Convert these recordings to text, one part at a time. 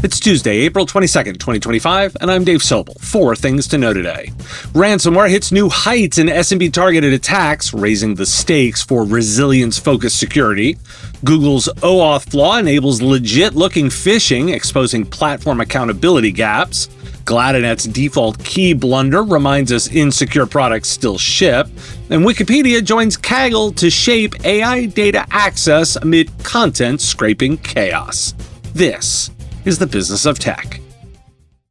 It's Tuesday, April 22nd, 2025, and I'm Dave Sobel. 4 things to know today. Ransomware hits new heights in SMB targeted attacks, raising the stakes for resilience-focused security. Google's OAuth flaw enables legit-looking phishing, exposing platform accountability gaps. Gladinet's default key blunder reminds us insecure products still ship. And Wikipedia joins Kaggle to shape AI data access amid content scraping chaos. This is the business of tech.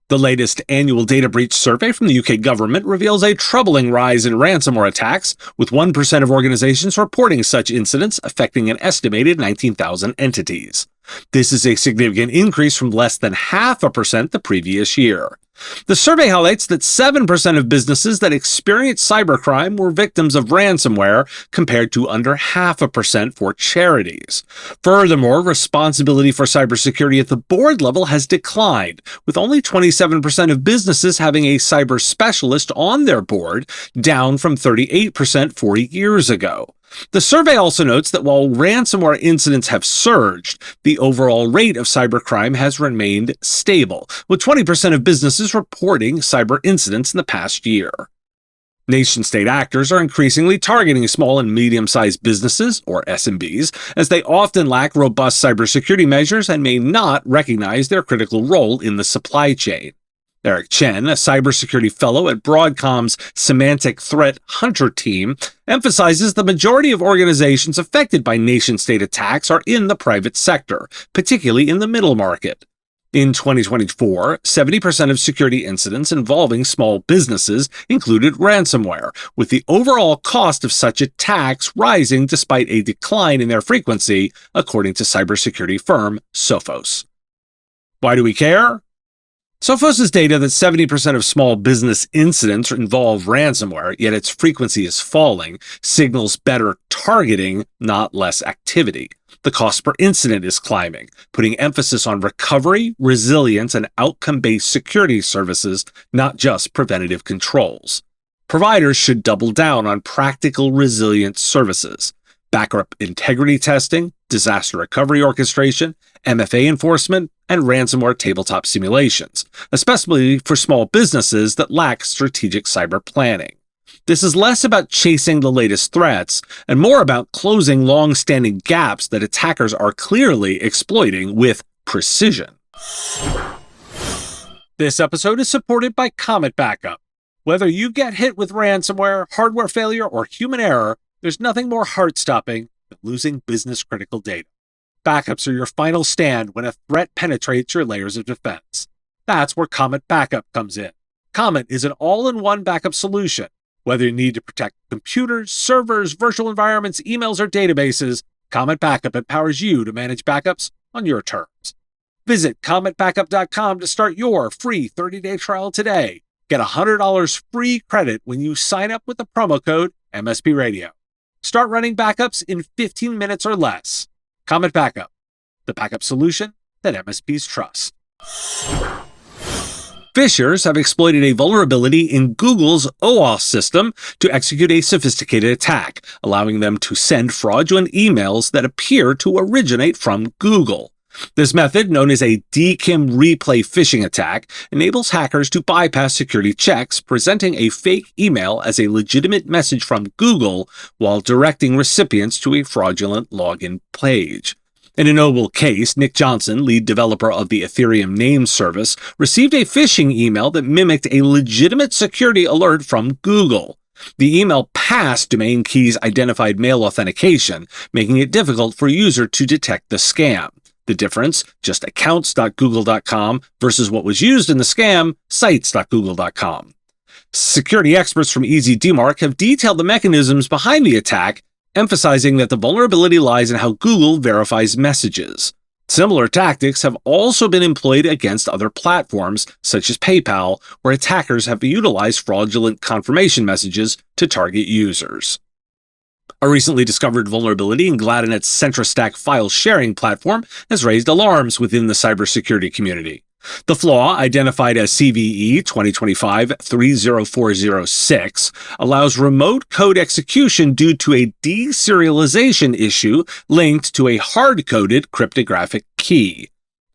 The latest annual data breach survey from the UK government reveals a troubling rise in ransomware attacks, with 1% of organizations reporting such incidents affecting an estimated 19,000 entities. This is a significant increase from less than 0.5% the previous year. The survey highlights that 7% of businesses that experienced cybercrime were victims of ransomware, compared to under 0.5% for charities. Furthermore, responsibility for cybersecurity at the board level has declined, with only 27% of businesses having a cyber specialist on their board, down from 38% 4 years ago. The survey also notes that while ransomware incidents have surged, the overall rate of cybercrime has remained stable, with 20% of businesses reporting cyber incidents in the past year. Nation-state actors are increasingly targeting small and medium-sized businesses, or SMBs, as they often lack robust cybersecurity measures and may not recognize their critical role in the supply chain. Eric Chen, a cybersecurity fellow at Broadcom's Semantic Threat Hunter team, emphasizes the majority of organizations affected by nation-state attacks are in the private sector, particularly in the middle market. In 2024, 70% of security incidents involving small businesses included ransomware, with the overall cost of such attacks rising despite a decline in their frequency, according to cybersecurity firm Sophos. Why do we care? Sophos' data that 70% of small business incidents involve ransomware, yet its frequency is falling, signals better targeting, not less activity. The cost per incident is climbing, putting emphasis on recovery, resilience, and outcome-based security services, not just preventative controls. Providers should double down on practical resilience services. Backup integrity testing, disaster recovery orchestration, MFA enforcement, and ransomware tabletop simulations, especially for small businesses that lack strategic cyber planning. This is less about chasing the latest threats and more about closing long-standing gaps that attackers are clearly exploiting with precision. This episode is supported by Comet Backup. Whether you get hit with ransomware, hardware failure, or human error, there's nothing more heart-stopping than losing business-critical data. Backups are your final stand when a threat penetrates your layers of defense. That's where Comet Backup comes in. Comet is an all-in-one backup solution. Whether you need to protect computers, servers, virtual environments, emails, or databases, Comet Backup empowers you to manage backups on your terms. Visit cometbackup.com to start your free 30-day trial today. Get $100 free credit when you sign up with the promo code MSP Radio. Start running backups in 15 minutes or less. Comet Backup, the backup solution that MSPs trust. Phishers have exploited a vulnerability in Google's OAuth system to execute a sophisticated attack, allowing them to send fraudulent emails that appear to originate from Google. This method, known as a DKIM replay phishing attack, enables hackers to bypass security checks, presenting a fake email as a legitimate message from Google while directing recipients to a fraudulent login page. In a notable case, Nick Johnson, lead developer of the Ethereum name service, received a phishing email that mimicked a legitimate security alert from Google. The email passed Domain Key's identified mail authentication, making it difficult for a user to detect the scam. The difference, just accounts.google.com versus what was used in the scam, sites.google.com. Security experts from EasyDmark have detailed the mechanisms behind the attack, emphasizing that the vulnerability lies in how Google verifies messages. Similar tactics have also been employed against other platforms, such as PayPal, where attackers have utilized fraudulent confirmation messages to target users. A recently discovered vulnerability in Gladinet's Centristack file sharing platform has raised alarms within the cybersecurity community. The flaw, identified as CVE 2025-30406, allows remote code execution due to a deserialization issue linked to a hard-coded cryptographic key.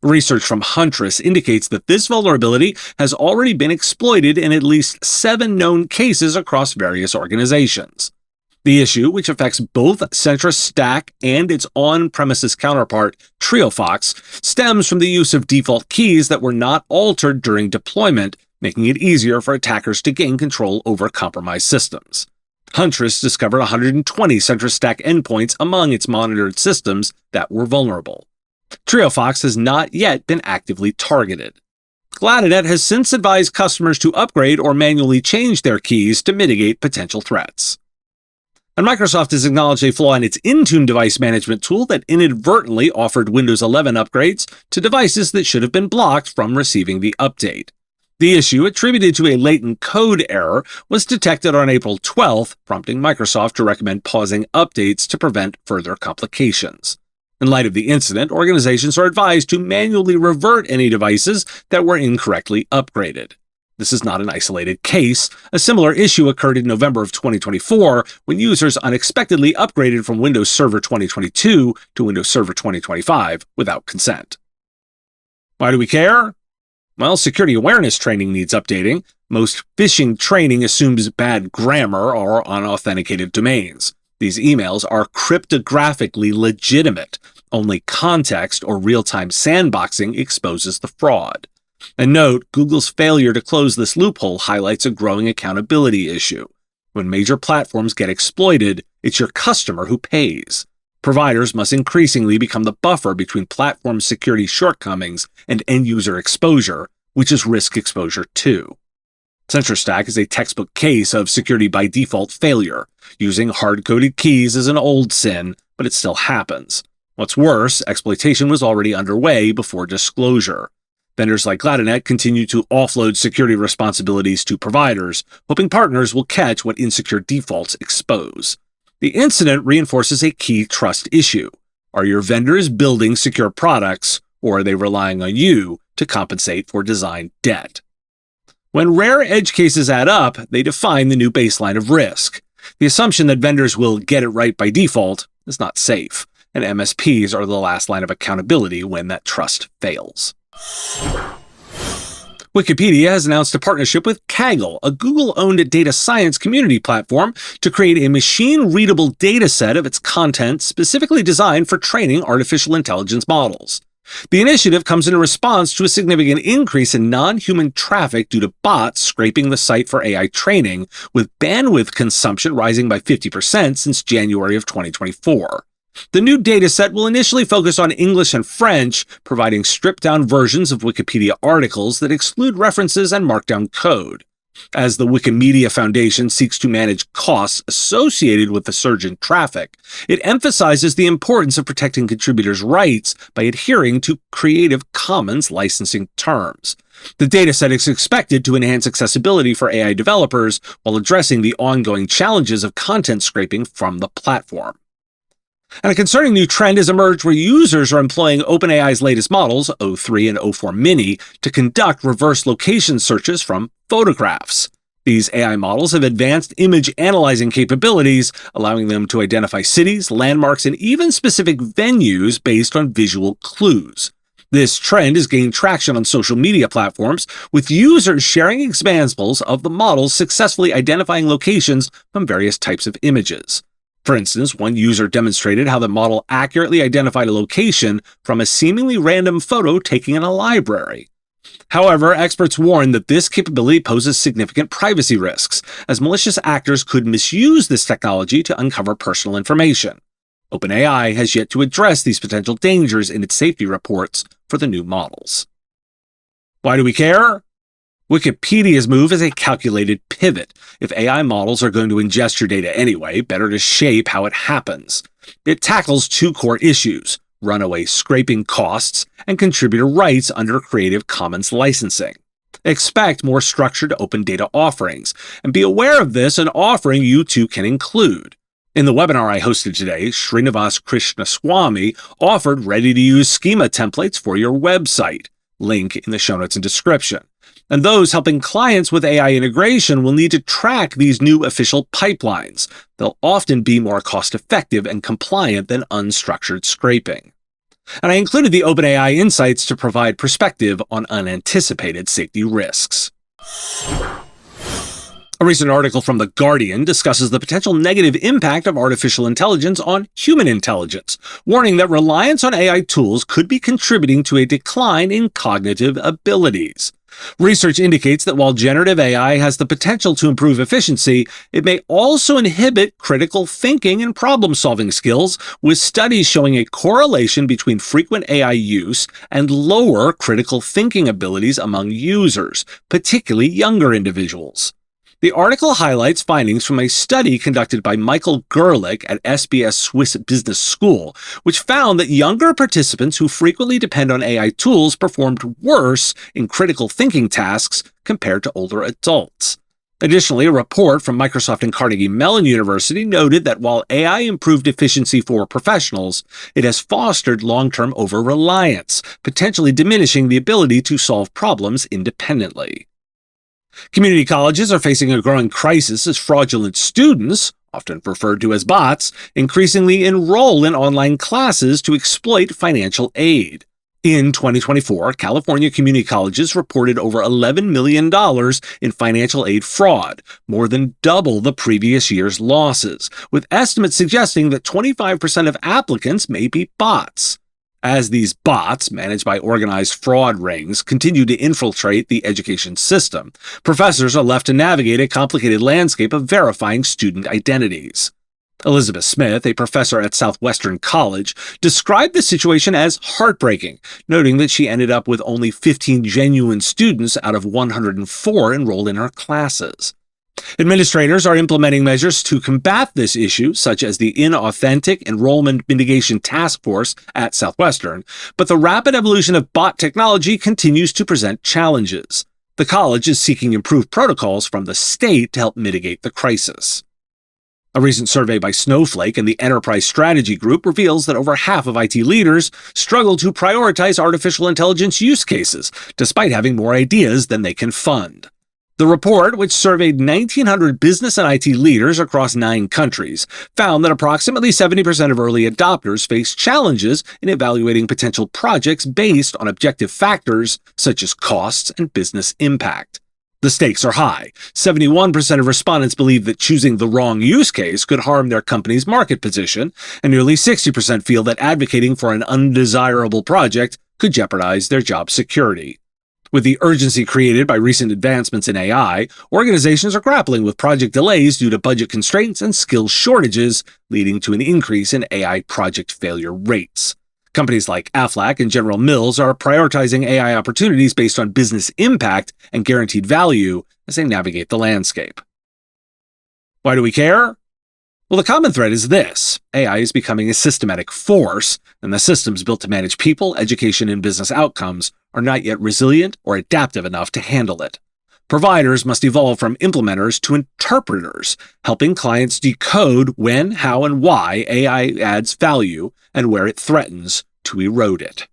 Research from Huntress indicates that this vulnerability has already been exploited in at least 7 known cases across various organizations. The issue, which affects both Centristack and its on-premises counterpart, TrioFox, stems from the use of default keys that were not altered during deployment, making it easier for attackers to gain control over compromised systems. Huntress discovered 120 Centristack endpoints among its monitored systems that were vulnerable. TrioFox has not yet been actively targeted. Gladinet has since advised customers to upgrade or manually change their keys to mitigate potential threats. And Microsoft has acknowledged a flaw in its Intune device management tool that inadvertently offered Windows 11 upgrades to devices that should have been blocked from receiving the update. The issue, attributed to a latent code error, was detected on April 12th, prompting Microsoft to recommend pausing updates to prevent further complications. In light of the incident, organizations are advised to manually revert any devices that were incorrectly upgraded. This is not an isolated case. A similar issue occurred in November of 2024 when users unexpectedly upgraded from Windows Server 2022 to Windows Server 2025 without consent. Why do we care? Well, security awareness training needs updating. Most phishing training assumes bad grammar or unauthenticated domains. These emails are cryptographically legitimate. Only context or real-time sandboxing exposes the fraud. And note, Google's failure to close this loophole highlights a growing accountability issue. When major platforms get exploited, it's your customer who pays. Providers must increasingly become the buffer between platform security shortcomings and end-user exposure, which is risk exposure too. Centristack is a textbook case of security by default failure. Using hard-coded keys is an old sin, but it still happens. What's worse, exploitation was already underway before disclosure. Vendors like Gladinet continue to offload security responsibilities to providers, hoping partners will catch what insecure defaults expose. The incident reinforces a key trust issue. Are your vendors building secure products, or are they relying on you to compensate for design debt? When rare edge cases add up, they define the new baseline of risk. The assumption that vendors will get it right by default is not safe, and MSPs are the last line of accountability when that trust fails. Wikipedia has announced a partnership with Kaggle, a Google-owned data science community platform, to create a machine-readable dataset of its content specifically designed for training artificial intelligence models. The initiative comes in response to a significant increase in non-human traffic due to bots scraping the site for AI training, with bandwidth consumption rising by 50% since January of 2024. The new dataset will initially focus on English and French, providing stripped-down versions of Wikipedia articles that exclude references and markdown code. As the Wikimedia Foundation seeks to manage costs associated with the surge in traffic, it emphasizes the importance of protecting contributors' rights by adhering to Creative Commons licensing terms. The dataset is expected to enhance accessibility for AI developers while addressing the ongoing challenges of content scraping from the platform. And a concerning new trend has emerged where users are employing OpenAI's latest models, O3 and O4 Mini, to conduct reverse location searches from photographs. These AI models have advanced image analyzing capabilities, allowing them to identify cities, landmarks, and even specific venues based on visual clues. This trend has gained traction on social media platforms, with users sharing examples of the models successfully identifying locations from various types of images. For instance, one user demonstrated how the model accurately identified a location from a seemingly random photo taken in a library. However, experts warn that this capability poses significant privacy risks, as malicious actors could misuse this technology to uncover personal information. OpenAI has yet to address these potential dangers in its safety reports for the new models. Why do we care? Wikipedia's move is a calculated pivot. If AI models are going to ingest your data anyway, better to shape how it happens. It tackles 2 core issues: runaway scraping costs and contributor rights under Creative Commons licensing. Expect more structured open data offerings, and be aware of this an offering you too can include. In the webinar I hosted today, Srinivas Krishnaswamy offered ready-to-use schema templates for your website. Link in the show notes and description. And those helping clients with AI integration will need to track these new official pipelines. They'll often be more cost-effective and compliant than unstructured scraping. And I included the OpenAI insights to provide perspective on unanticipated safety risks. A recent article from The Guardian discusses the potential negative impact of artificial intelligence on human intelligence, warning that reliance on AI tools could be contributing to a decline in cognitive abilities. Research indicates that while generative AI has the potential to improve efficiency, it may also inhibit critical thinking and problem-solving skills, with studies showing a correlation between frequent AI use and lower critical thinking abilities among users, particularly younger individuals. The article highlights findings from a study conducted by Michael Gerlich at SBS Swiss Business School, which found that younger participants who frequently depend on AI tools performed worse in critical thinking tasks compared to older adults. Additionally, a report from Microsoft and Carnegie Mellon University noted that while AI improved efficiency for professionals, it has fostered long-term over-reliance, potentially diminishing the ability to solve problems independently. Community colleges are facing a growing crisis as fraudulent students, often referred to as bots, increasingly enroll in online classes to exploit financial aid. In 2024, California community colleges reported over $11 million in financial aid fraud, more than double the previous year's losses, with estimates suggesting that 25% of applicants may be bots. As these bots, managed by organized fraud rings, continue to infiltrate the education system, professors are left to navigate a complicated landscape of verifying student identities. Elizabeth Smith, a professor at Southwestern College, described the situation as heartbreaking, noting that she ended up with only 15 genuine students out of 104 enrolled in her classes. Administrators are implementing measures to combat this issue, such as the Inauthentic Enrollment Mitigation Task Force at Southwestern, but the rapid evolution of bot technology continues to present challenges. The college is seeking improved protocols from the state to help mitigate the crisis. A recent survey by Snowflake and the Enterprise Strategy Group reveals that over half of IT leaders struggle to prioritize artificial intelligence use cases, despite having more ideas than they can fund. The report, which surveyed 1,900 business and IT leaders across 9 countries, found that approximately 70% of early adopters face challenges in evaluating potential projects based on objective factors such as costs and business impact. The stakes are high. 71% of respondents believe that choosing the wrong use case could harm their company's market position, and nearly 60% feel that advocating for an undesirable project could jeopardize their job security. With the urgency created by recent advancements in AI, organizations are grappling with project delays due to budget constraints and skill shortages, leading to an increase in AI project failure rates. Companies like Aflac and General Mills are prioritizing AI opportunities based on business impact and guaranteed value as they navigate the landscape. Why do we care? Well, the common thread is this: AI is becoming a systematic force, and the systems built to manage people, education, and business outcomes are not yet resilient or adaptive enough to handle it. Providers must evolve from implementers to interpreters, helping clients decode when, how, and why AI adds value and where it threatens to erode it.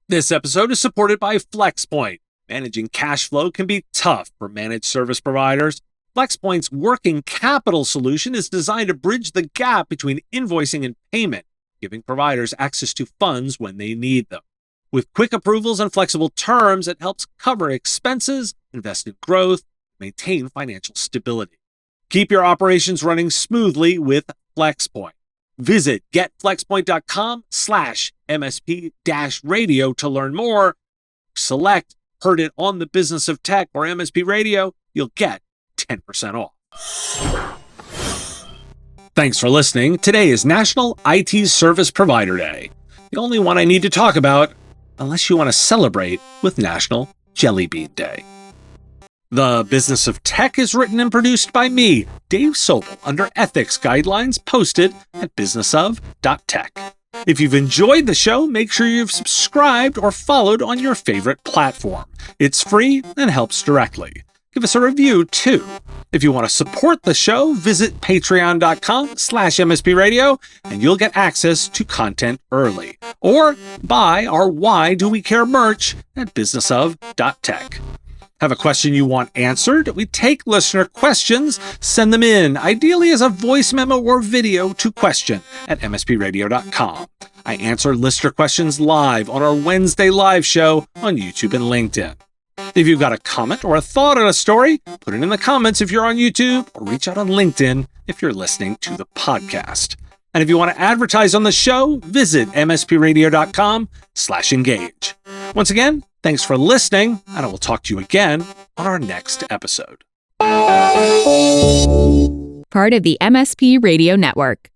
This episode is supported by FlexPoint. Managing cash flow can be tough for managed service providers. FlexPoint's working capital solution is designed to bridge the gap between invoicing and payment, giving providers access to funds when they need them. With quick approvals and flexible terms, it helps cover expenses, invest in growth, maintain financial stability. Keep your operations running smoothly with FlexPoint. Visit getflexpoint.com/MSP-radio to learn more. Select Heard It on the Business of Tech or MSP Radio. You'll get 10% off. Thanks for listening. Today is National IT Service Provider Day. The only one I need to talk about, unless you want to celebrate with National Jelly Bean Day. The Business of Tech is written and produced by me, Dave Sobel, under ethics guidelines posted at businessof.tech. If you've enjoyed the show, make sure you've subscribed or followed on your favorite platform. It's free and helps directly. Give us a review, too. If you want to support the show, visit patreon.com/MSPradio, and you'll get access to content early. Or buy our Why Do We Care merch at businessof.tech. Have a question you want answered? We take listener questions, send them in, ideally as a voice memo or video to question@mspradio.com. I answer listener questions live on our Wednesday live show on YouTube and LinkedIn. If you've got a comment or a thought on a story, put it in the comments if you're on YouTube, or reach out on LinkedIn if you're listening to the podcast. And if you want to advertise on the show, visit mspradio.com/engage. Once again, thanks for listening, and I will talk to you again on our next episode. Part of the MSP Radio Network.